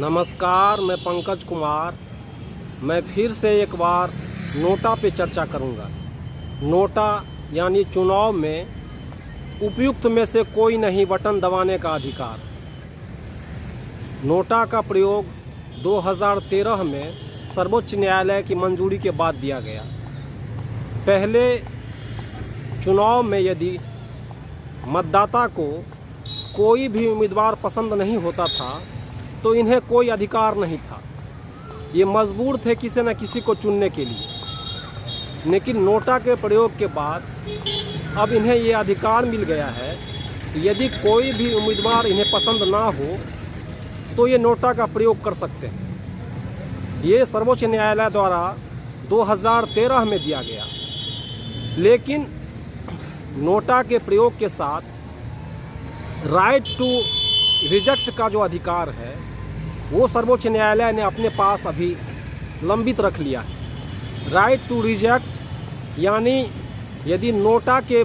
नमस्कार, मैं पंकज कुमार। मैं फिर से एक बार नोटा पे चर्चा करूंगा। नोटा यानी चुनाव में उपयुक्त में से कोई नहीं बटन दबाने का अधिकार। नोटा का प्रयोग 2013 में सर्वोच्च न्यायालय की मंजूरी के बाद दिया गया। पहले चुनाव में यदि मतदाता को कोई भी उम्मीदवार पसंद नहीं होता था तो इन्हें कोई अधिकार नहीं था। ये मजबूर थे किसी न किसी को चुनने के लिए। लेकिन नोटा के प्रयोग के बाद अब इन्हें ये अधिकार मिल गया है कि यदि कोई भी उम्मीदवार इन्हें पसंद ना हो तो ये नोटा का प्रयोग कर सकते हैं। ये सर्वोच्च न्यायालय द्वारा 2013 में दिया गया। लेकिन नोटा के प्रयोग के साथ राइट टू रिजेक्ट का जो अधिकार है वो सर्वोच्च न्यायालय ने अपने पास अभी लंबित रख लिया है। राइट टू रिजेक्ट यानी यदि नोटा के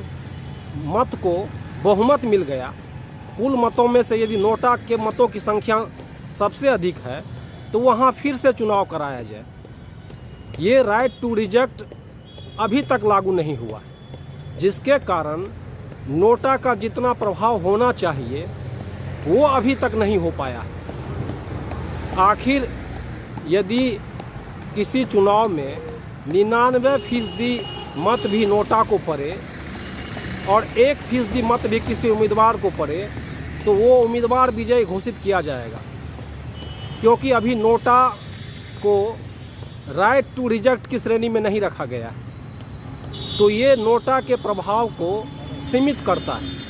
मत को बहुमत मिल गया, कुल मतों में से यदि नोटा के मतों की संख्या सबसे अधिक है तो वहाँ फिर से चुनाव कराया जाए। ये राइट टू रिजेक्ट अभी तक लागू नहीं हुआ है, जिसके कारण नोटा का जितना प्रभाव होना चाहिए वो अभी तक नहीं हो पाया। आखिर यदि किसी चुनाव में 99% मत भी नोटा को पड़े और 1% मत भी किसी उम्मीदवार को पड़े तो वो उम्मीदवार विजयी घोषित किया जाएगा, क्योंकि अभी नोटा को राइट टू रिजेक्ट की श्रेणी में नहीं रखा गया है। तो ये नोटा के प्रभाव को सीमित करता है।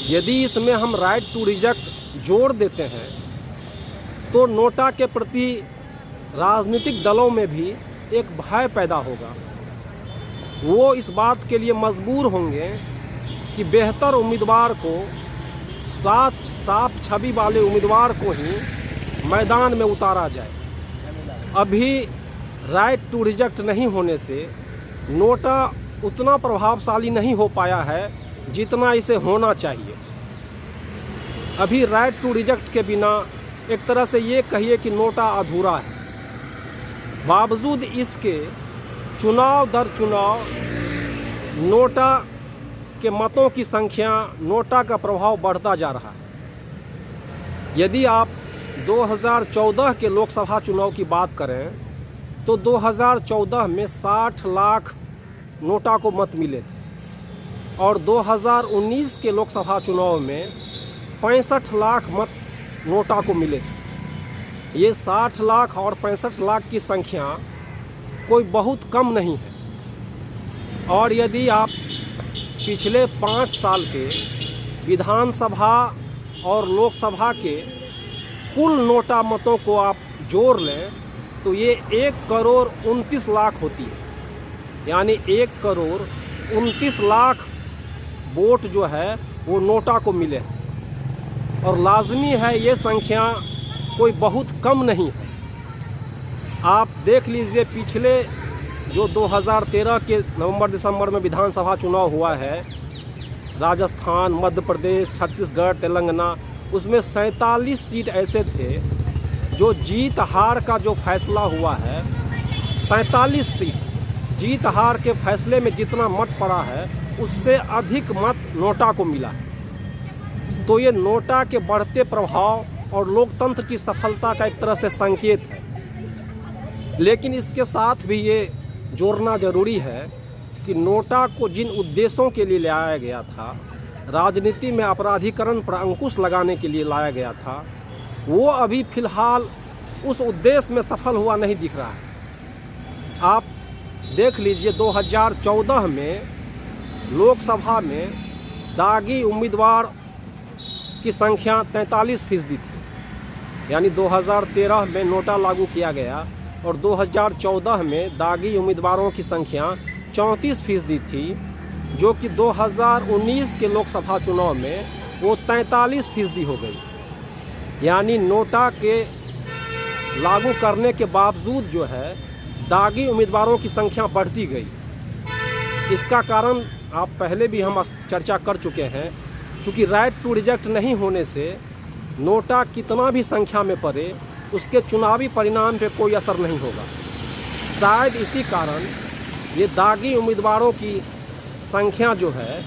यदि इसमें हम राइट टू रिजेक्ट जोड़ देते हैं तो नोटा के प्रति राजनीतिक दलों में भी एक भय पैदा होगा। वो इस बात के लिए मजबूर होंगे कि बेहतर उम्मीदवार को, साफ छवि वाले उम्मीदवार को ही मैदान में उतारा जाए। अभी राइट टू रिजेक्ट नहीं होने से नोटा उतना प्रभावशाली नहीं हो पाया है जितना इसे होना चाहिए। अभी राइट टू रिजेक्ट के बिना एक तरह से ये कहिए कि नोटा अधूरा है। बावजूद इसके चुनाव दर चुनाव नोटा के मतों की संख्या, नोटा का प्रभाव बढ़ता जा रहा है। यदि आप 2014 के लोकसभा चुनाव की बात करें तो 2014 में 60 लाख नोटा को मत मिले थे और 2019 के लोकसभा चुनाव में 65 लाख मत नोटा को मिले थे। ये 60 लाख और 65 लाख की संख्या कोई बहुत कम नहीं है। और यदि आप पिछले 5 साल के विधानसभा और लोकसभा के कुल नोटा मतों को आप जोड़ लें तो ये 1 करोड़ 29 लाख होती है। यानी 1 करोड़ 29 लाख वोट जो है वो नोटा को मिले हैं। और लाजमी है ये संख्या कोई बहुत कम नहीं है। आप देख लीजिए पिछले जो 2013 के नवंबर दिसंबर में विधानसभा चुनाव हुआ है, राजस्थान, मध्य प्रदेश, छत्तीसगढ़, तेलंगाना, उसमें 47 सीट ऐसे थे जो जीत हार का जो फैसला हुआ है, 47 सीट जीत हार के फैसले में जितना मत पड़ा है उससे अधिक मत नोटा को मिला है। तो ये नोटा के बढ़ते प्रभाव और लोकतंत्र की सफलता का एक तरह से संकेत है। लेकिन इसके साथ भी ये जोड़ना जरूरी है कि नोटा को जिन उद्देश्यों के लिए लाया गया था, राजनीति में अपराधीकरण पर अंकुश लगाने के लिए लाया गया था, वो अभी फिलहाल उस उद्देश्य में सफल हुआ नहीं दिख रहा है। आप देख लीजिए 2014 में लोकसभा में दागी उम्मीदवार की संख्या 43% थी। यानी 2013 में नोटा लागू किया गया और 2014 में दागी उम्मीदवारों की संख्या 34% थी, जो कि 2019 के लोकसभा चुनाव में वो 43% हो गई। यानी नोटा के लागू करने के बावजूद जो है दागी उम्मीदवारों की संख्या बढ़ती गई। इसका कारण आप पहले भी हम चर्चा कर चुके हैं, चूँकि राइट टू रिजेक्ट नहीं होने से नोटा कितना भी संख्या में पड़े उसके चुनावी परिणाम पे कोई असर नहीं होगा। शायद इसी कारण ये दागी उम्मीदवारों की संख्या जो है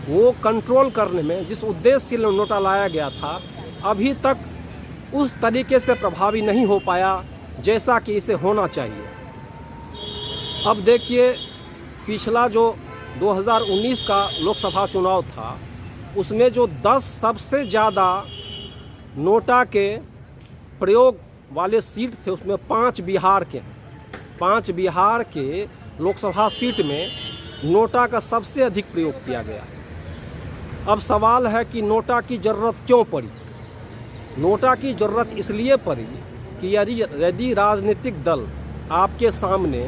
वो कंट्रोल करने में, जिस उद्देश्य से नोटा लाया गया था, अभी तक उस तरीके से प्रभावी नहीं हो पाया जैसा कि इसे होना चाहिए। अब देखिए, पिछला जो 2019 का लोकसभा चुनाव था उसमें जो 10 सबसे ज़्यादा नोटा के प्रयोग वाले सीट थे उसमें 5 बिहार के हैं। 5 बिहार के लोकसभा सीट में नोटा का सबसे अधिक प्रयोग किया गया। अब सवाल है कि नोटा की ज़रूरत क्यों पड़ी। नोटा की ज़रूरत इसलिए पड़ी कि यदि राजनीतिक दल आपके सामने,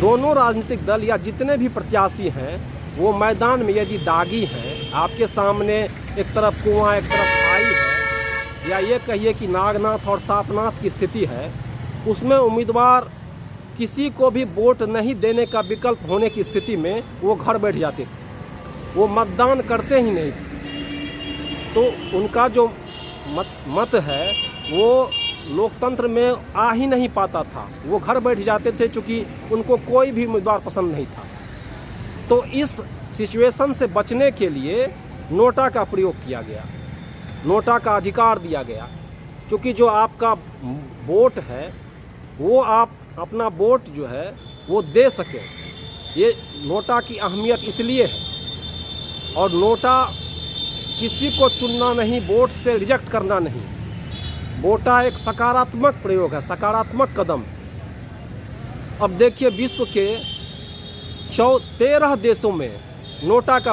दोनों राजनीतिक दल या जितने भी प्रत्याशी हैं वो मैदान में यदि दागी हैं, आपके सामने एक तरफ कुआं एक तरफ खाई है, या ये कहिए कि नागनाथ और सापनाथ की स्थिति है, उसमें उम्मीदवार किसी को भी वोट नहीं देने का विकल्प होने की स्थिति में वो घर बैठ जाते थे, वो मतदान करते ही नहीं थे। तो उनका जो मत है वो लोकतंत्र में आ ही नहीं पाता था, वो घर बैठ जाते थे चूँकि उनको कोई भी उम्मीदवार पसंद नहीं था। तो इस सिचुएशन से बचने के लिए नोटा का प्रयोग किया गया, नोटा का अधिकार दिया गया, क्योंकि जो आपका वोट है वो आप अपना वोट जो है वो दे सकें। ये नोटा की अहमियत इसलिए है। और नोटा किसी को चुनना नहीं, वोट से रिजेक्ट करना नहीं। नोटा एक सकारात्मक प्रयोग है, सकारात्मक कदम। अब देखिए, विश्व के 13 देशों में नोटा का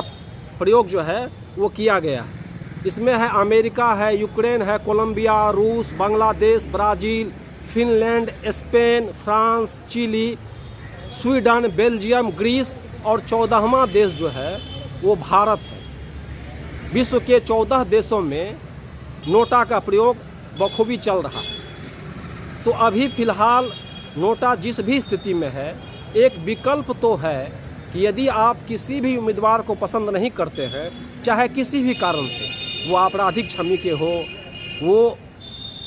प्रयोग जो है वो किया गया है। इसमें है अमेरिका है, यूक्रेन है, कोलंबिया, रूस, Bangladesh, Brazil, Finland, Spain, France, Chile, Sweden, Belgium, Greece, और 14वां देश जो है वो भारत है। विश्व के 14 देशों में नोटा का प्रयोग बखूबी चल रहा है। तो अभी फ़िलहाल नोटा जिस भी स्थिति में है, एक विकल्प तो है कि यदि आप किसी भी उम्मीदवार को पसंद नहीं करते हैं, चाहे किसी भी कारण से, वो आपराधिक क्षमता के हो, वो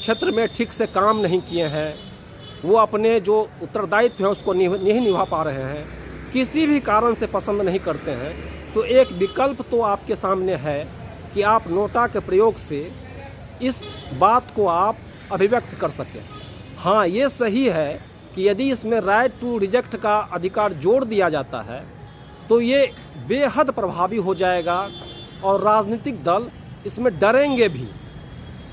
क्षेत्र में ठीक से काम नहीं किए हैं, वो अपने जो उत्तरदायित्व है उसको नहीं निभा पा रहे हैं, किसी भी कारण से पसंद नहीं करते हैं, तो एक विकल्प तो आपके सामने है कि आप नोटा के प्रयोग से इस बात को आप अभिव्यक्त कर सकें। हाँ, ये सही है कि यदि इसमें राइट टू रिजेक्ट का अधिकार जोड़ दिया जाता है तो ये बेहद प्रभावी हो जाएगा और राजनीतिक दल इसमें डरेंगे भी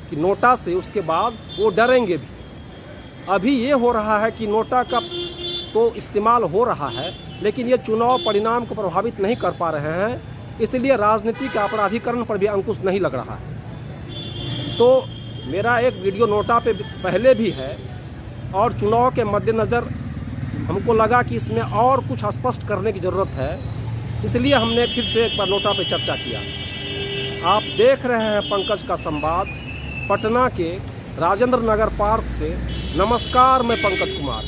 कि नोटा से, उसके बाद वो डरेंगे भी। अभी ये हो रहा है कि नोटा का तो इस्तेमाल हो रहा है लेकिन ये चुनाव परिणाम को प्रभावित नहीं कर पा रहे हैं, इसलिए राजनीति का अपराधीकरण पर भी अंकुश नहीं लग रहा है। तो मेरा एक वीडियो नोटा पे पहले भी है और चुनाव के मद्देनज़र हमको लगा कि इसमें और कुछ स्पष्ट करने की ज़रूरत है, इसलिए हमने फिर से एक बार नोटा पे चर्चा किया। आप देख रहे हैं पंकज का संवाद, पटना के राजेंद्र नगर पार्क से। नमस्कार, मैं पंकज कुमार।